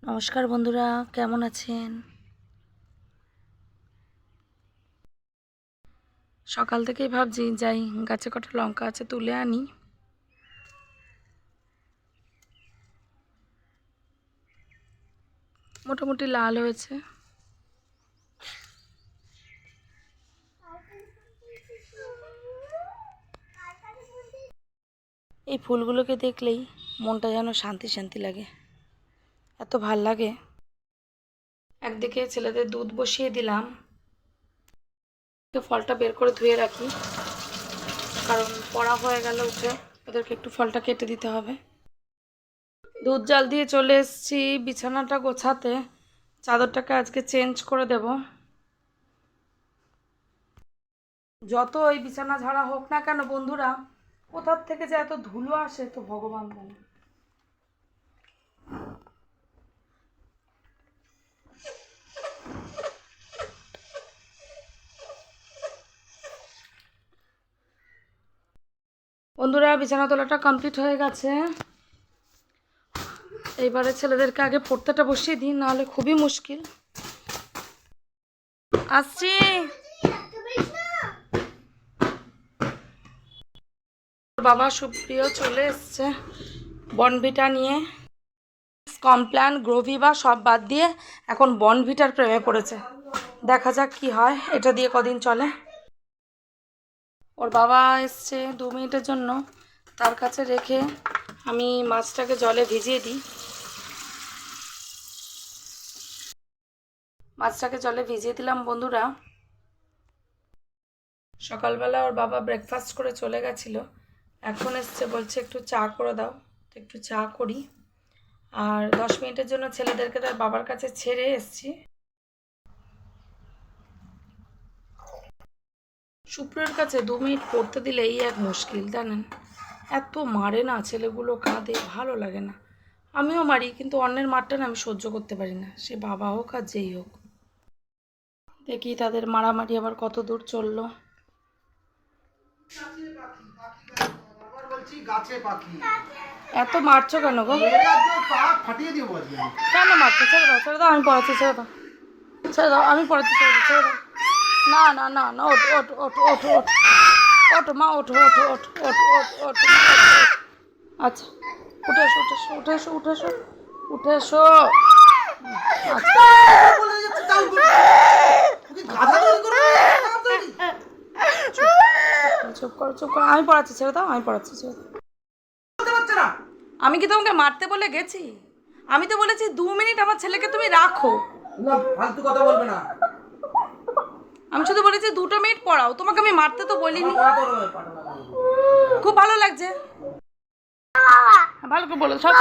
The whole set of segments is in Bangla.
নমস্কার বন্ধুরা, কেমন আছেন? সকাল থেকেই ভাবছি যাই গাছে কটা লঙ্কা আছে তুলে আনি। মোটামুটি লাল হয়েছে। এই ফুলগুলোকে দেখলেই মনটা যেন শান্তি শান্তি লাগে, এত ভাল লাগে। একদিকে ছেলেদের দুধ বসিয়ে দিলাম, ফলটা বের করে ধুয়ে রাখি, কারণ পড়া হয়ে গেলে উঠে ওদেরকে একটু ফলটা কেটে দিতে হবে। দুধ জাল দিয়ে চলে এসেছি বিছানাটা গোছাতে। চাদরটাকে আজকে চেঞ্জ করে দেব। যত ওই বিছানা ঝাড়া হোক না কেন বন্ধুরা, কোথার থেকে যে এত ধুলো আসে তো ভগবান জানে। বন্ধুরা, বিছানা তোলাটা কমপ্লিট হয়ে গেছে। এইবারে ছেলেদেরকে আগে পড়তেটা বসিয়ে দিই, নাহলে খুবই মুশকিল। আসছি। বাবা সুপ্রিয় চলে এসছে বনভিটা নিয়ে। কমপ্ল্যান গ্রোভিবা সব বাদ দিয়ে এখন বনভিটার প্রেমে পড়েছে। দেখা যাক কি হয়, এটা দিয়ে কদিন চলে। ওর বাবা এসছে 2 মিনিটের জন্য, তার কাছে রেখে আমি মাছটাকে জলে ভিজিয়ে দিই। মাছটাকে জলে ভিজিয়ে দিলাম বন্ধুরা। সকালবেলা ওর বাবা ব্রেকফাস্ট করে চলে গেছিলো, এখন এসছে, বলছে একটু চা করে দাও। তো একটু চা করি। আর 10 মিনিটের জন্য ছেলেদেরকে তার বাবার কাছে ছেড়ে এসছি। সুপ্রিয়র কাছে 2 মিনিট পড়তে দিলে এই এক মুশকিল, জানেন। এত মারে না, ছেলেগুলো কাঁদে, ভালো লাগে না। আমিও মারি, কিন্তু অন্যের মারটা না আমি সহ্য করতে পারি না, সে বাবা হোক আর যেই হোক। দেখি তাদের মারামারি আবার কত দূর চললো। এত মারছো কেন গো? কেন মারছো? ছেড়ে দাও, ছেড়ে দাও, আমি পড়াচ্ছি, ছেড়ে দাও, ছেড়ে দাও, আমি পড়াচ্ছি, ছেড়ে দাও, ছেড়ে দাও। না না না না, ওঠো ওঠো ওঠো ওঠো ওঠো ওঠো মা, ওঠো ওঠো ওঠো ওঠো ওঠো ওঠো। আচ্ছা, উঠে এসো উঠে এসো উঠে এসো উঠে এসো উঠে এসো। চুপ করো চুপ করো, আমি পড়াচ্ছি, ছেড়ে দাও, আমি পড়াচ্ছি, ছেড়ে দাও। আমি কি তোমাকে মারতে বলে গেছি? আমি তো বলেছি 2 মিনিট আমার ছেলেকে তুমি রাখো। না, ফালতু কথা বলবে না। আমি শুধু বলেছি 2 মিনিট পড়াও, তোমাকে আমি মারতে তো বলিনি। খুব ভালো লাগছে, ভালো করে বলো, সব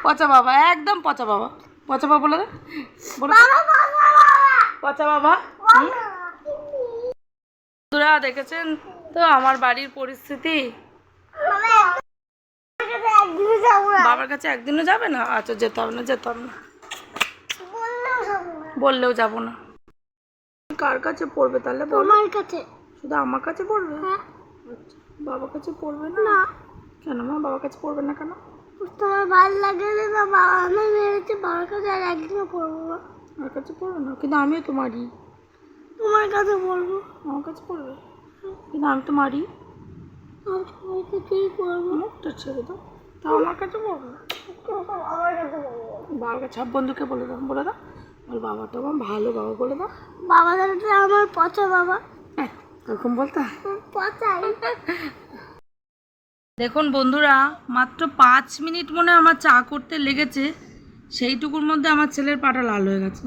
পচা বাবা, একদম পচা বাবা, পচা বাবা বলে দে, পচা বাবা। বন্ধুরা দেখেছেন তো আমার বাড়ির পরিস্থিতি। বাবার কাছে একদিনও যাবে না? আচ্ছা, যেতে হবে না, যেতে হবে না, বললেও যাবো না। কার কাছে পড়বে তাহলে? তোমার কাছে। শুধু আমার কাছে পড়বে? হ্যাঁ। আচ্ছা, বাবার কাছে পড়বে না? কেন মা, বাবার কাছে পড়বে না কেন? তোমার ভালো লাগে না? বাবা আমি ভেবেছি বাবার কাছে আর একদিনও পড়বো না। আমার কাছে পড়বে না, কিন্তু আমিও তো মারি। তোমার কাছে পড়বো। আমার কাছে পড়বে, কিন্তু আমি তো মারি। আমি তোমার কাছেই পড়বো। মুখটা ছেড়ে দাও, তা আমার কাছে পড়বে। আমার কাছে পড়বো। বাবার কাছে সব বন্ধুকে বলে দাও, বলে দাও, বল বাবাটা আমার ভালো বাবা, বলে দাও। বাবা দাদা আমার পচা বাবা। এরকম বলতে হয়? পচাই। দেখুন বন্ধুরা, মাত্র 5 মিনিট মনে আমার চা করতে লেগেছে, সেইটুকুর মধ্যে আমার ছেলের পাটা লাল হয়ে গেছে।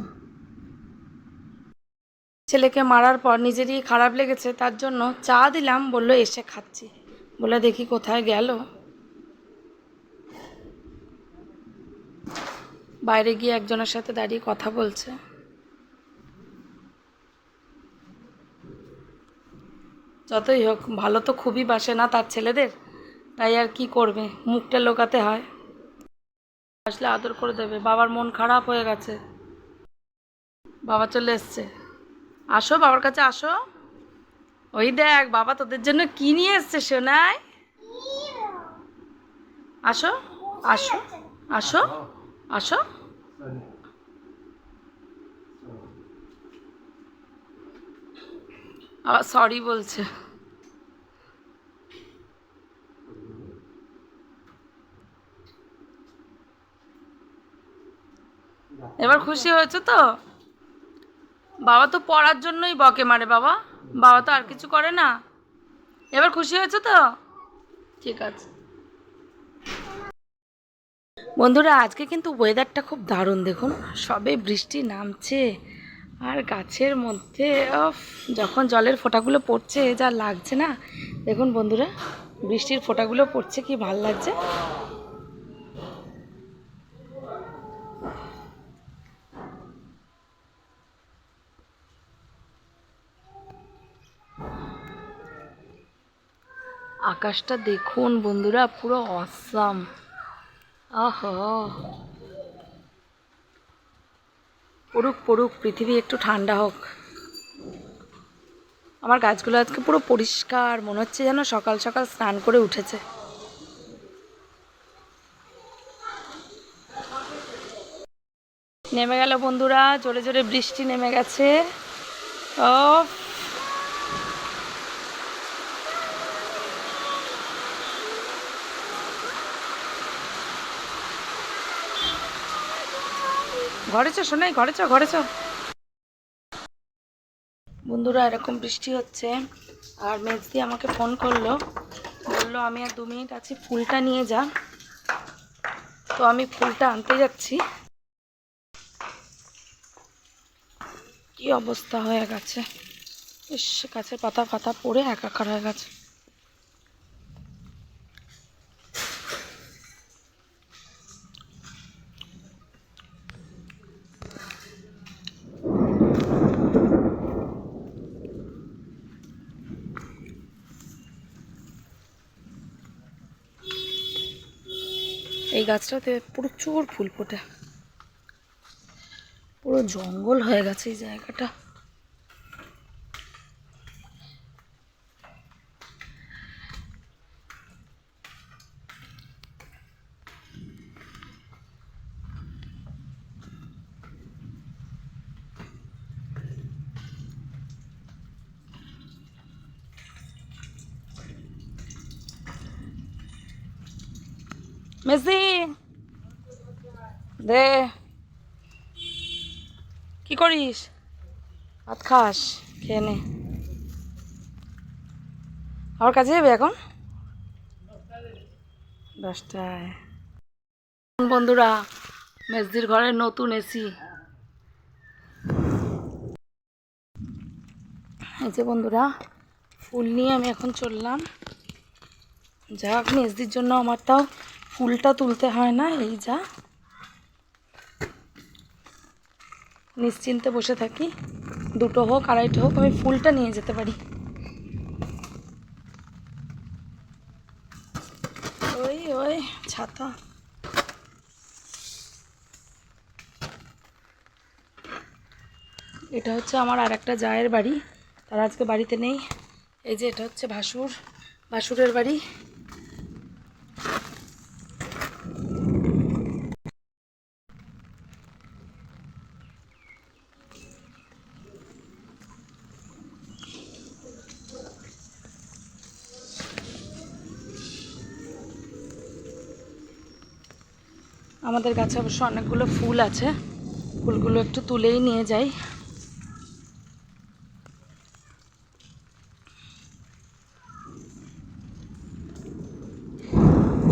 ছেলেকে মারার পর নিজেরই খারাপ লেগেছে, তার জন্য চা দিলাম, বললো এসে খাচ্ছি, বলে দেখি কোথায় গেল। বাইরে গিয়ে একজনের সাথে দাঁড়িয়ে কথা বলছে। যতই হোক, ভালো তো খুবই বাসে না তার ছেলেদের, তাই আর কি করবে, মুখটা লোকাতে হয়। আসলে আদর করে দেবে। বাবার মন খারাপ হয়ে গেছে, বাবা চলে এসছে। আসো, বাবার কাছে আসো। ওই দেখ বাবা তোদের জন্য কি নিয়ে এসছে সোনাই। আসো আসো আসো আসো। আবার সরি বলছে। এবার খুশি হয়েছে তো? বাবা তো পড়ার জন্যই বকে মারে বাবা, বাবা তো আর কিছু করে না। এবার খুশি হয়েছে তো? ঠিক আছে বন্ধুরা, আজকে কিন্তু ওয়েদারটা খুব দারুণ। দেখুন সবে বৃষ্টি নামছে আর গাছের মধ্যে যখন জলের ফোঁটাগুলো পড়ছে যা লাগছে না। দেখুন বন্ধুরা, বৃষ্টির ফোঁটাগুলো পড়ছে, কি ভাল লাগছে। আকাশটা দেখুন বন্ধুরা, পুরো অসাম। আহা, পড়ুক পড়ুক, পৃথিবী একটু ঠান্ডা হোক। আমার গাছগুলো আজকে পুরো পরিষ্কার, মনে হচ্ছে যেন সকাল সকাল স্নান করে উঠেছে। নেমে গেল বন্ধুরা, জোরে জোরে বৃষ্টি নেমে গেছে। ও, ঘরে চ শোনাই, ঘরে চ, ঘরে চ। বন্ধুরা এরকম বৃষ্টি হচ্ছে আর মেজদি আমাকে ফোন করলো, বললো আমি আর 2 মিনিট আছি, ফুলটা নিয়ে যা। তো আমি ফুলটা আনতে যাচ্ছি। কি অবস্থা হয়ে গেছে, ইস, গাছের পাতা পাতা পড়ে একাকার হয়ে গেছে। এই গাছটাতে প্রচুর ফুল ফোটে, পুরো জঙ্গল হয়ে গেছে এই জায়গাটা। মেসি দে, কি করিস? ভাত খাস? খেয়ে নে। আমার কাছে যাবে এখন 10টায়। বন্ধুরা, মেসদির ঘরের নতুন এসি। এই যে বন্ধুরা, ফুল নিয়ে আমি এখন চললাম। যাক, মেসদির জন্য আমার তাও ফুলটা তুলতে হয় না। এই যা, নিশ্চিন্তে বসে থাকি, 2টো হোক 2.5টে হোক, আমি ফুলটা নিয়ে যেতে পারি। ওই ওই ছাতা। এটা হচ্ছে আমার আর একটা জায়ের বাড়ি, তারা আজকে বাড়িতে নেই। এই যে এটা হচ্ছে ভাসুরের বাড়ি। আমাদের গাছে অবশ্য অনেকগুলো ফুল আছে, ফুলগুলো একটু তুলেই নিয়ে যাই।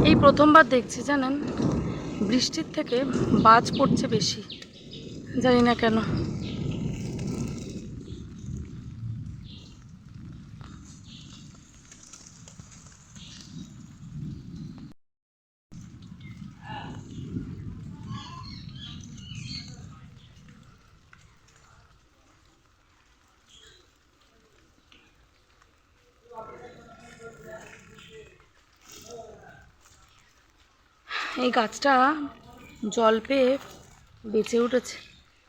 এই প্রথমবার দেখছি জানেন, বৃষ্টির থেকে বাজ পড়ছে বেশি, জানি না কেন। এই গাছটা জল পেয়ে বেঁচে উঠেছে,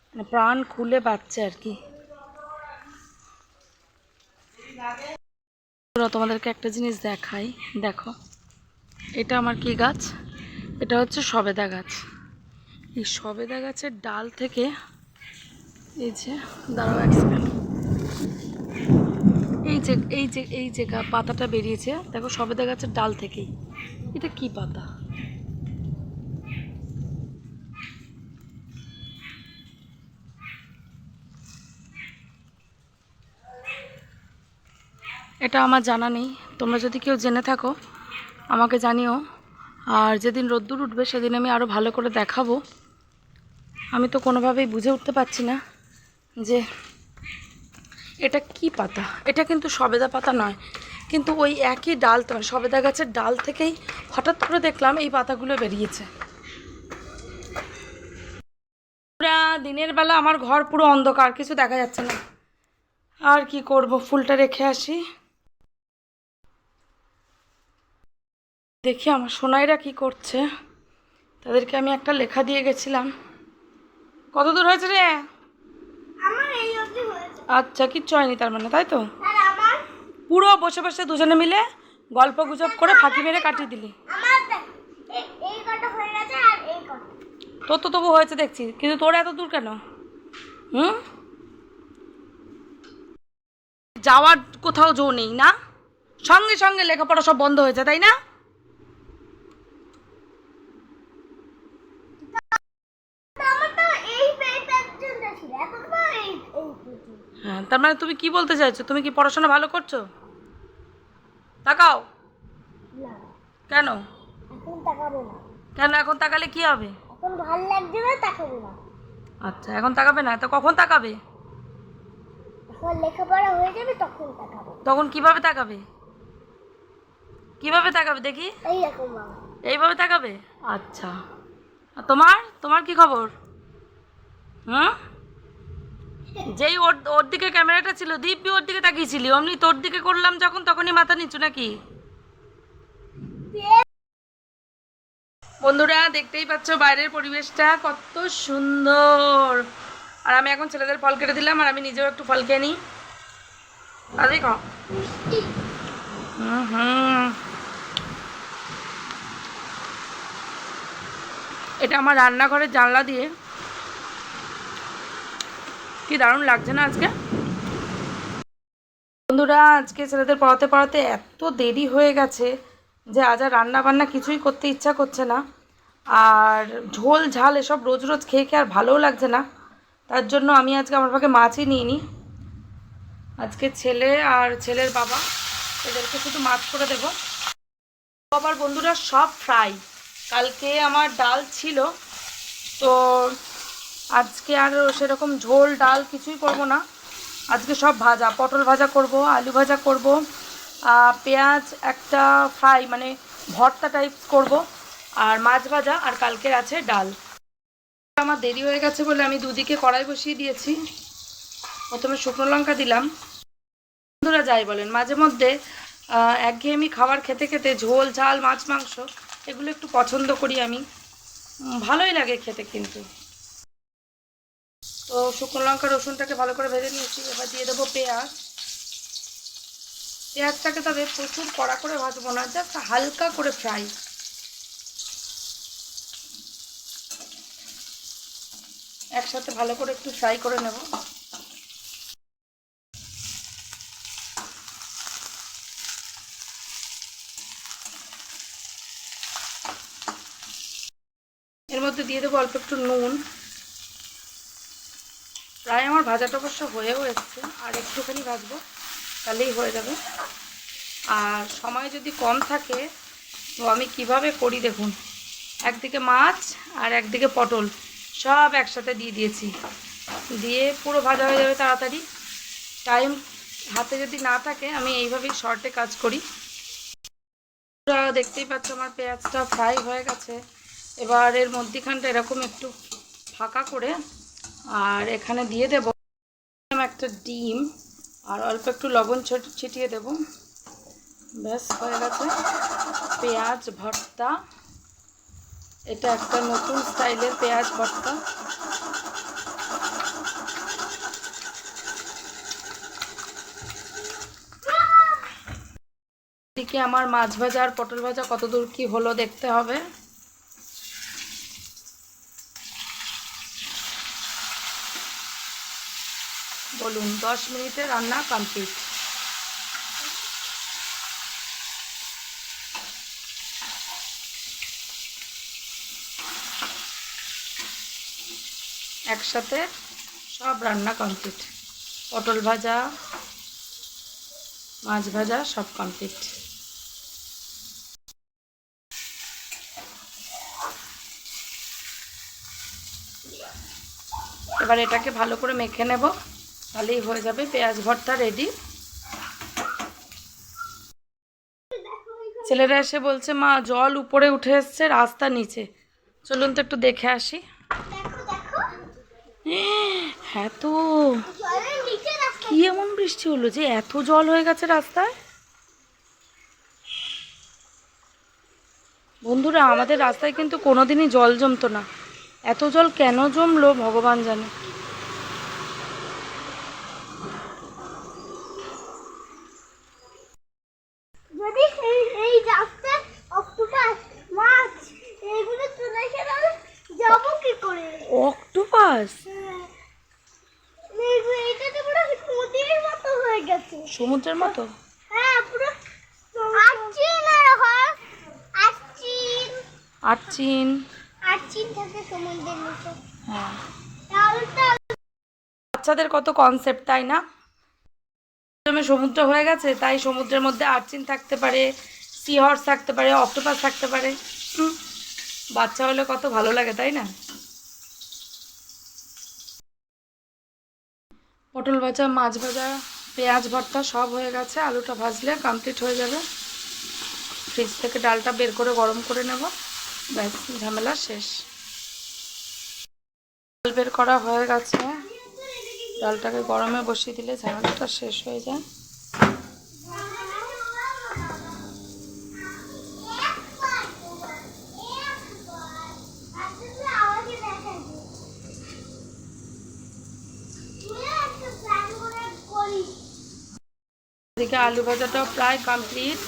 মানে প্রাণ খুলে বাঁচছে আর কি। তোমাদেরকে একটা জিনিস দেখাই, দেখো এটা আমার কি গাছ, এটা হচ্ছে সবেদা গাছ। এই সবেদা গাছের ডাল থেকে এই যে দাঁড়াও এক সেকেন্ড, এই যে পাতাটা বেরিয়েছে দেখো, সবেদা গাছের ডাল থেকেই। এটা কি পাতা? এটা আমার জানা নেই, তোমরা যদি কেউ জেনে থাকো আমাকে জানিও। আর যেদিন রোদ্দুর উঠবে সেদিন আমি আরও ভালো করে দেখাবো। আমি তো কোনোভাবেই বুঝে উঠতে পারছি না যে এটা কি পাতা। এটা কিন্তু সবেদা পাতা নয়, কিন্তু ওই একই ডাল, তো সবেদা গাছের ডাল থেকেই হঠাৎ করে দেখলাম এই পাতাগুলো বেরিয়েছে। পুরা দিনের বেলা আমার ঘর পুরো অন্ধকার, কিছু দেখা যাচ্ছে না। আর কি করব, ফুলটা রেখে আসি। দেখি আমার সোনাইরা কি করছে। তাদেরকে আমি একটা লেখা দিয়ে গেছিলাম। কত দূর হয়েছে রে? আমার এই অবধি হয়েছে। আচ্ছা, কিচ্ছু হয়নি তার মানে, তাই তো? আর আমার পুরো বসে বসে দুজনে মিলে গল্প গুজব করে ফাঁকি মেরে কাটিয়ে দিলি। আমার এই কটা হয়ে গেছে আর এই কটা। তোর তো তবু হয়েছে দেখছি, কিন্তু তোর এত দূর কেন? হুম, যাওয়ার কোথাও জো নেই না? সঙ্গে সঙ্গে লেখাপড়া সব বন্ধ হয়েছে, তাই না? আমার তো এই পর্যন্ত ছিল, এখন তো এই পর্যন্ত। হ্যাঁ, তার মানে তুমি কি বলতে চাইছো? তুমি কি পড়াশোনা ভালো করছো? তাকাও। না, কেন? এখন তাকাবো না। কেন এখন তাকালে কি হবে? এখন ভালো লাগছে না, তাকাবো না। আচ্ছা, এখন তাকাবে না, তো কখন তাকাবে? এখন লেখাপড়া হয়ে যাবে তখন তাকাবো। তখন কিভাবে তাকাবে? কিভাবে তাকাবে দেখি? এইরকম বাবা। এইভাবে তাকাবে? আচ্ছা। আর তোমার তোমার কি খবর? হুম, যেই ওর ওর দিকে ক্যামেরাটা ছিল, দিব্যি ওর দিকে তাকিয়েছিলি, অমনি তোর দিকে করলাম যখন, তখনই মাথা নিচু নাকি? বন্ধুরা দেখতেই পাচ্ছ বাইরের পরিবেশটা কত সুন্দর। আর আমি এখন ছেলেদের ফল কেটে দিলাম, আর আমি নিজেও একটু ফল খেয়ে নিই। আর দেখো, এটা আমার রান্নাঘরের জানলা দিয়ে, কি দারুণ লাগছে না আজকে। বন্ধুরা আজকে ছেলেদের পড়াতে পড়াতে এত দেরি হয়ে গেছে যে আজ আর রান্না বান্না কিছুই করতে ইচ্ছা করছে না। আর ঝোল ঝাল এসব রোজ রোজ খেয়ে খেয়ে আর ভালোও লাগছে না। তার জন্য আমি আজকে আমার পাকে মাছই নিয়ে নিই। আজকে ছেলে আর ছেলের বাবা এদেরকে শুধু মাছ করে দেবো। আবার বন্ধুরা সব ফ্রাই, কালকে আমার ডাল ছিল, তো আজকে আর সেরকম ঝোল ডাল কিছুই করব না। আজকে সব ভাজা, পটল ভাজা করব, আলু ভাজা করব, পেঁয়াজ একটা ফ্রাই মানে ভর্তা টাইপ করব, আর মাছ ভাজা, আর কালকের আছে ডাল। আমার দেরি হয়ে গেছে বলে আমি দুদিকে কড়াই বসিয়ে দিয়েছি। প্রথমে শুকনো লঙ্কা দিলাম। বন্ধুরা যাই বলেন, মাঝে মধ্যে একঘেয়েমি খাবার খেতে খেতে ঝোল ঝাল মাছ মাংস এগুলো একটু পছন্দ করি আমি, ভালোই লাগে খেতে কিন্তু। তো শুকনো লঙ্কা রসুনটাকে ভালো করে ভেজে নিয়েছি। এবার দিয়ে দেবো পেঁয়াজ। পেঁয়াজটাকে তবে প্রচুর কড়া করে ভাজবো না, জাস্ট হালকা করে ফ্রাই। একসাথে ভালো করে একটু ফ্রাই করে নেব। এর মধ্যে দিয়ে দেবো অল্প একটু নুন। প্রায় আমার ভাজাটা অবশ্য হয়েও এসছে, আর একটুখানি ভাজবো তাহলেই হয়ে যাবে। আর সময় যদি কম থাকে তো আমি কিভাবে করি দেখুন, একদিকে মাছ আর একদিকে পটল সব একসাথে দিয়ে দিয়েছি, দিয়ে পুরো ভাজা হয়ে যাবে তাড়াতাড়ি। টাইম হাতে যদি না থাকে আমি এইভাবেই শর্টে কাজ করি। দেখতেই পাচ্ছ আমার পেঁয়াজটা ফ্রাই হয়ে গেছে। এবার এর মধ্যিখানটা এরকম একটু ফাঁকা করে, আর এখানে দিয়ে দেব একটা ডিম, আর অল্প একটু লবণ ছিটিয়ে দেব। ব্যাস হয়ে গেছে পেঁয়াজ ভর্তা। এটা একটা নতুন স্টাইলের পেঁয়াজ ভর্তা। এদিকে আমার মাছ ভাজা আর পটল ভাজা কত দূর কি হলো দেখতে হবে। বলুন 10 মিনিটে রান্না কমপ্লিট। একসাথে সব রান্না কমপ্লিট, পটল ভাজা, মাছ ভাজা সব কমপ্লিট। এবার এটাকে ভালো করে মেখে নেব, তাহলেই হয়ে যাবে পেঁয়াজ ভর্তা রেডি। ছেলেরা এসে বলছে মা জল উপরে উঠে এসছে রাস্তা নিচে, চলুন তো একটু দেখে আসি। দেখো দেখো হ্যাঁ তো, জলের নিচে রাস্তা। কি এমন বৃষ্টি হলো যে এত জল হয়ে গেছে রাস্তায়? বন্ধুরা, আমাদের রাস্তায় কিন্তু কোনোদিনই জল জমতো না, এত জল কেন জমলো ভগবান জানে। যদি এই রাস্তায় অক্টোপাস মাছ এগুলো চলে এসে তাহলে যাবো কি করে? অক্টোপাস? এটা তো পুরো সমুদ্রের মতো হয়ে গেছে। সমুদ্রের মতো? হ্যাঁ পুরো আচ্ছিন আচ্ছিন আচ্ছিন। আচ্ছিন থাকে সমুদ্রের নিচে। হ্যাঁ, তাহলে বাচ্চাদের কত কনসেপ্ট, তাই না? সমুদ্র হয়ে গেছে তাই সমুদ্রের মধ্যে আর্চিন থাকতে পারে, সি হর্স থাকতে পারে, অক্টোপাস থাকতে পারে। বাচ্চা হলে কত ভালো লাগে, তাই না? পটল ভাজা, মাছ ভাজা, পেঁয়াজ ভর্তা সব হয়ে গেছে, আলুটা ভাজলে কমপ্লিট হয়ে যাবে। ফ্রিজ থেকে ডালটা বের করে গরম করে নেব, ব্যাস ঝামেলা শেষ। ডাল বের করা হয়ে গেছে, ডালটাকে গরমে বসিয়ে দিলে ঝামেলাটা শেষ হয়ে যায়। এদিকে আলু ভাজাটাও প্রায় কমপ্লিট।